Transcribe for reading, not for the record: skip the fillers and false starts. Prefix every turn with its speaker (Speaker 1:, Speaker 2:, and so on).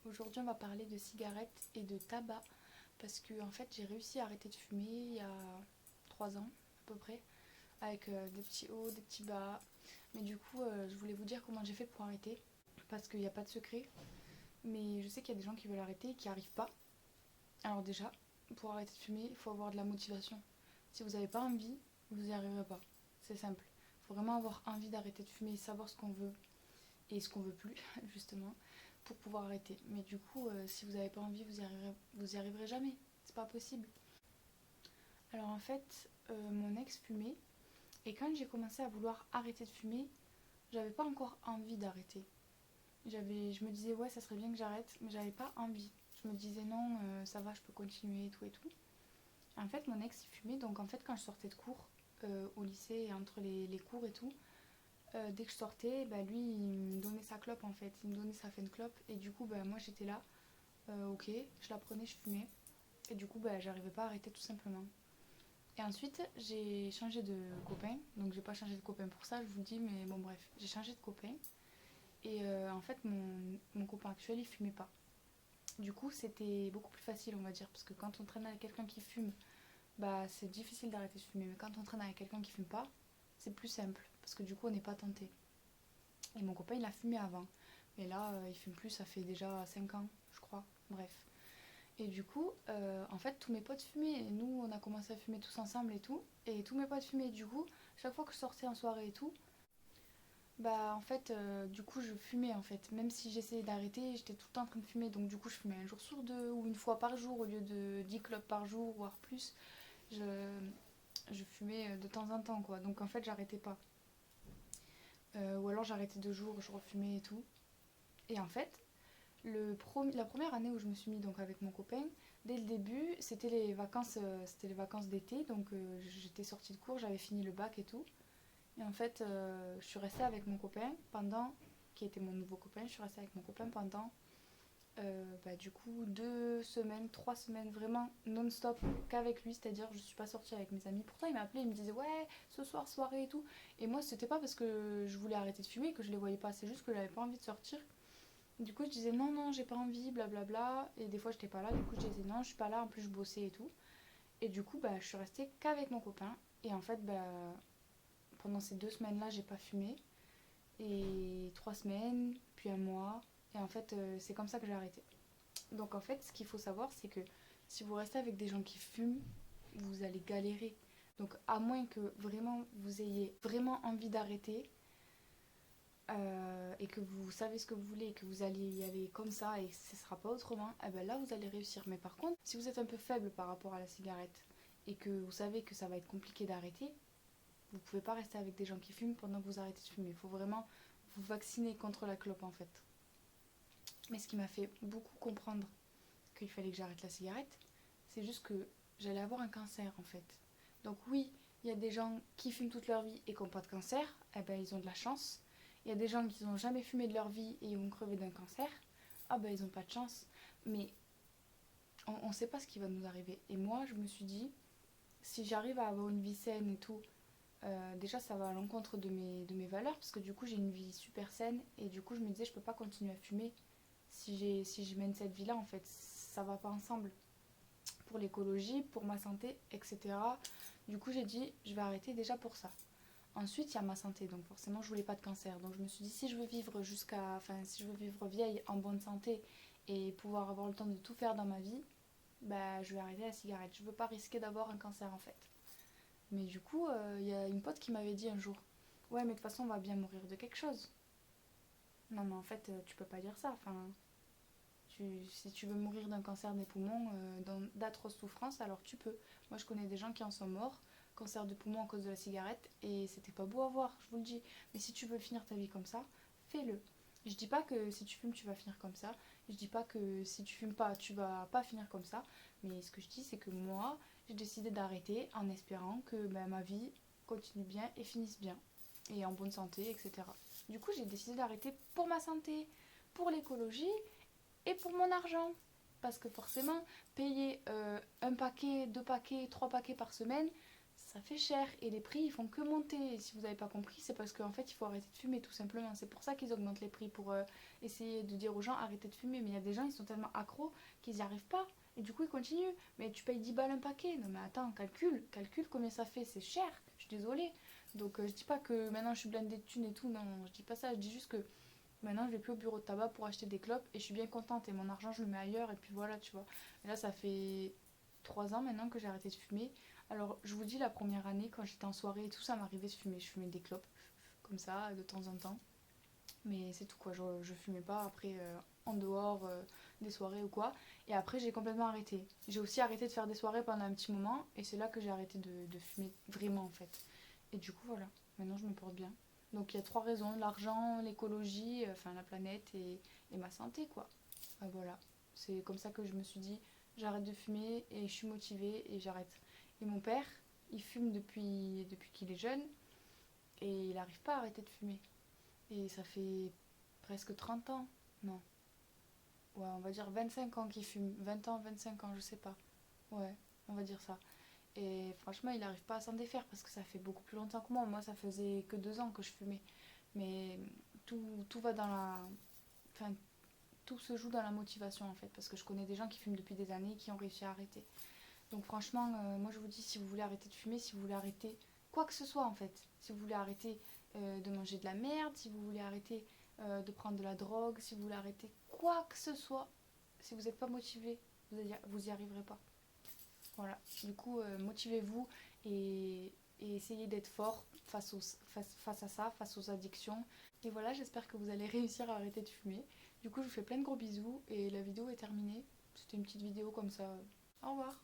Speaker 1: Aujourd'hui on va parler de cigarettes et de tabac parce que en fait j'ai réussi à arrêter de fumer il y a 3 ans à peu près avec des petits hauts, des petits bas. Mais du coup je voulais vous dire comment j'ai fait pour arrêter parce qu'il n'y a pas de secret. Mais je sais qu'il y a des gens qui veulent arrêter et qui n'y arrivent pas. Alors déjà, pour arrêter de fumer, il faut avoir de la motivation. Si vous n'avez pas envie, vous n'y arriverez pas. C'est simple. Il faut vraiment avoir envie d'arrêter de fumer et savoir ce qu'on veut et ce qu'on veut plus, justement, pour pouvoir arrêter. Mais du coup, si vous n'avez pas envie, vous y arriverez jamais. C'est pas possible. Alors en fait, mon ex fumait et quand j'ai commencé à vouloir arrêter de fumer, j'avais pas encore envie d'arrêter. Je me disais ouais, ça serait bien que j'arrête, mais j'avais pas envie. Je me disais non, ça va, je peux continuer et tout et tout. En fait, mon ex il fumait, donc en fait, quand je sortais de cours au lycée, entre les cours et tout, dès que je sortais, bah, lui il me donnait sa clope en fait, il me donnait sa fin de clope et du coup bah, moi j'étais là, ok, je la prenais, je fumais et du coup bah, j'arrivais pas à arrêter tout simplement. Et ensuite j'ai changé de copain, donc j'ai pas changé de copain pour ça, je vous le dis, mais bon bref, j'ai changé de copain et en fait mon copain actuel il fumait pas. Du coup c'était beaucoup plus facile on va dire, parce que quand on traîne avec quelqu'un qui fume, bah c'est difficile d'arrêter de fumer, mais quand on traîne avec quelqu'un qui fume pas, c'est plus simple, parce que du coup on n'est pas tenté. Et mon copain, il a fumé avant. Mais là, il fume plus, ça fait déjà 5 ans, je crois. Bref. Et du coup, en fait, tous mes potes fumaient. Et nous, on a commencé à fumer tous ensemble et tout. Et tous mes potes fumaient. Du coup, chaque fois que je sortais en soirée et tout, bah en fait, du coup, je fumais en fait. Même si j'essayais d'arrêter, j'étais tout le temps en train de fumer. Donc du coup, je fumais un jour sur deux ou une fois par jour au lieu de 10 clopes par jour, voire plus. Je, je fumais de temps en temps, quoi. Donc en fait, j'arrêtais pas. Ou alors j'arrêtais 2 jours, je refumais et tout. Et en fait, la première année où je me suis mis donc avec mon copain, dès le début, c'était les vacances d'été, donc j'étais sortie de cours, j'avais fini le bac et tout. Et en fait, je suis restée avec mon copain pendant, qui était mon nouveau copain, je suis restée avec mon copain pendant bah, du coup 2 semaines, 3 semaines vraiment non-stop qu'avec lui, c'est-à-dire je suis pas sortie avec mes amis. Pourtant il m'appelait, il me disait ouais ce soir soirée et tout. Et moi c'était pas parce que je voulais arrêter de fumer que je les voyais pas, c'est juste que j'avais pas envie de sortir. Du coup, je disais non, non, j'ai pas envie, blablabla. Et des fois, j'étais pas là. Du coup, je disais non, je suis pas là. En plus, je bossais et tout. Et du coup, bah, je suis restée qu'avec mon copain. Et en fait, bah, pendant ces 2 semaines-là, j'ai pas fumé. Et 3 semaines, puis un mois. Et en fait, c'est comme ça que j'ai arrêté. Donc, en fait, ce qu'il faut savoir, c'est que si vous restez avec des gens qui fument, vous allez galérer. Donc, à moins que vraiment vous ayez vraiment envie d'arrêter, et que vous savez ce que vous voulez et que vous allez y aller comme ça et que ce ne sera pas autrement, eh ben là vous allez réussir. Mais par contre, si vous êtes un peu faible par rapport à la cigarette et que vous savez que ça va être compliqué d'arrêter, vous ne pouvez pas rester avec des gens qui fument pendant que vous arrêtez de fumer. Il faut vraiment vous vacciner contre la clope en fait. Mais ce qui m'a fait beaucoup comprendre qu'il fallait que j'arrête la cigarette, c'est juste que j'allais avoir un cancer en fait. Donc oui, il y a des gens qui fument toute leur vie et qui n'ont pas de cancer, eh ben ils ont de la chance. Il y a des gens qui n'ont jamais fumé de leur vie et ils vont crever d'un cancer, ah ben ils n'ont pas de chance. Mais on ne sait pas ce qui va nous arriver. Et moi je me suis dit, si j'arrive à avoir une vie saine et tout, déjà ça va à l'encontre de mes valeurs, parce que du coup j'ai une vie super saine et du coup je me disais je peux pas continuer à fumer si je mène cette vie là en fait, ça va pas ensemble pour l'écologie, pour ma santé, etc. Du coup, j'ai dit, je vais arrêter déjà pour ça. Ensuite, il y a ma santé, donc forcément, je voulais pas de cancer. Donc, je me suis dit, si je veux vivre si je veux vivre vieille, en bonne santé et pouvoir avoir le temps de tout faire dans ma vie, bah, je vais arrêter la cigarette. Je veux pas risquer d'avoir un cancer en fait. Mais du coup, il y a une pote qui m'avait dit un jour, ouais, mais de toute façon, on va bien mourir de quelque chose. Non, mais en fait, tu peux pas dire ça. Enfin, si tu veux mourir d'un cancer des poumons, d'atroces souffrances, alors tu peux. Moi, je connais des gens qui en sont morts, cancer de poumon à cause de la cigarette, et c'était pas beau à voir, je vous le dis. Mais si tu veux finir ta vie comme ça, fais-le. Je dis pas que si tu fumes, tu vas finir comme ça. Je dis pas que si tu fumes pas, tu vas pas finir comme ça. Mais ce que je dis, c'est que moi, j'ai décidé d'arrêter en espérant que bah, ma vie continue bien et finisse bien. Et en bonne santé, etc. Du coup, j'ai décidé d'arrêter pour ma santé, pour l'écologie et pour mon argent. Parce que forcément, payer un paquet, 2 paquets, 3 paquets par semaine, ça fait cher et les prix ils font que monter. Et si vous n'avez pas compris, c'est parce qu'en fait il faut arrêter de fumer tout simplement. C'est pour ça qu'ils augmentent les prix pour essayer de dire aux gens arrêtez de fumer. Mais il y a des gens ils sont tellement accros qu'ils n'y arrivent pas et du coup ils continuent. Mais tu payes 10 balles un paquet. Non mais attends, calcule combien ça fait, c'est cher. Je suis désolée. Donc je dis pas que maintenant je suis blindée de thunes et tout, non, je dis pas ça, je dis juste que maintenant je vais plus au bureau de tabac pour acheter des clopes et je suis bien contente et mon argent je le mets ailleurs et puis voilà tu vois. Et là ça fait 3 ans maintenant que j'ai arrêté de fumer. Alors je vous dis la première année quand j'étais en soirée et tout ça m'arrivait de fumer. Je fumais des clopes comme ça de temps en temps. Mais c'est tout quoi, je fumais pas après en dehors des soirées ou quoi. Et après j'ai complètement arrêté. J'ai aussi arrêté de faire des soirées pendant un petit moment et c'est là que j'ai arrêté de fumer vraiment en fait. Et du coup voilà, maintenant je me porte bien. Donc il y a 3 raisons, l'argent, l'écologie, enfin la planète et ma santé quoi. Voilà, c'est comme ça que je me suis dit j'arrête de fumer et je suis motivée et j'arrête. Et mon père, il fume depuis qu'il est jeune et il n'arrive pas à arrêter de fumer. Et ça fait presque 30 ans, non, ouais on va dire 25 ans qu'il fume, 20 ans, 25 ans, je sais pas. Ouais, on va dire ça. Et franchement, il n'arrive pas à s'en défaire parce que ça fait beaucoup plus longtemps que moi. Moi, ça faisait que 2 ans que je fumais. Mais tout va dans la. Enfin, tout se joue dans la motivation en fait. Parce que je connais des gens qui fument depuis des années et qui ont réussi à arrêter. Donc, franchement, moi je vous dis, si vous voulez arrêter de fumer, si vous voulez arrêter quoi que ce soit en fait, si vous voulez arrêter de manger de la merde, si vous voulez arrêter de prendre de la drogue, si vous voulez arrêter quoi que ce soit, si vous n'êtes pas motivé, vous y arriverez pas. Voilà, du coup, motivez-vous et essayez d'être fort face à ça, face aux addictions. Et voilà, j'espère que vous allez réussir à arrêter de fumer. Du coup, je vous fais plein de gros bisous et la vidéo est terminée. C'était une petite vidéo comme ça. Au revoir.